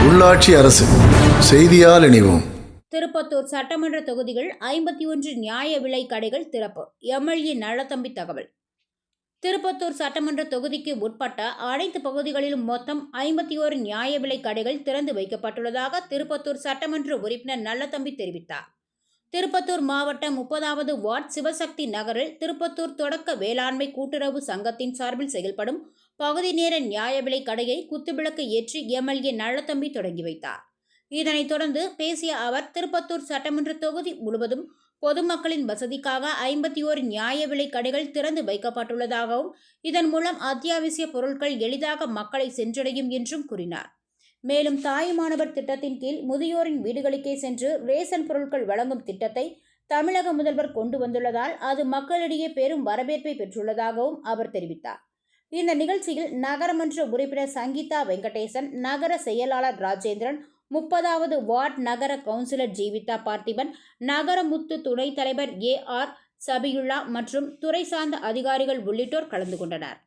உள்ளாட்சி அரசு செய்தியால் இணைவோம். திருப்பத்தூர் சட்டமன்ற தொகுதிகள் 51 நியாய விலை கடைகள் திறப்பு. எம்எல்ஏ நலத்தம்பி தகவல். திருப்பத்தூர் சட்டமன்ற தொகுதிக்கு உட்பட்ட அனைத்து பகுதிகளிலும் மொத்தம் 51 நியாய விலை கடைகள் திறந்து வைக்கப்பட்டுள்ளதாக திருப்பத்தூர் சட்டமன்ற உறுப்பினர் நல்லதம்பி தெரிவித்தார். திருப்பத்தூர் மாவட்டம் 30வது வார்டு சிவசக்தி நகரில் திருப்பத்தூர் தொடக்க வேளாண்மை கூட்டுறவு சங்கத்தின் சார்பில் செயல்படும் பகுதி நேர நியாய விலை கடையை குத்துவிளக்கு ஏற்றி எம்எல்ஏ நல்லதம்பி தொடங்கி வைத்தார். இதனைத் தொடர்ந்து பேசிய அவர், திருப்பத்தூர் சட்டமன்ற தொகுதி முழுவதும் பொதுமக்களின் வசதிக்காக 51 நியாய விலை கடைகள் திறந்து வைக்கப்பட்டுள்ளதாகவும், இதன் மூலம் அத்தியாவசிய பொருட்கள் எளிதாக மக்களை சென்றடையும் என்றும் கூறினார். மேலும் தாயுமானவர் திட்டத்தின் கீழ் முதியோரின் வீடுகளுக்கே சென்று ரேஷன் பொருட்கள் வழங்கும் திட்டத்தை தமிழக முதல்வர் கொண்டு வந்துள்ளதால் அது மக்களிடையே பெரும் வரவேற்பை பெற்றுள்ளதாகவும் அவர் தெரிவித்தார். இந்த நிகழ்ச்சியில் நகரமன்ற உறுப்பினர் சங்கீதா வெங்கடேசன், நகர செயலாளர் ராஜேந்திரன், 30வது வார்டு நகர கவுன்சிலர் ஜீவிதா பார்த்திபன், நகரமுத்து துணைத் தலைவர் AR சபியுல்லா மற்றும் துறை சார்ந்த அதிகாரிகள் உள்ளிட்டோர் கலந்து கொண்டனர்.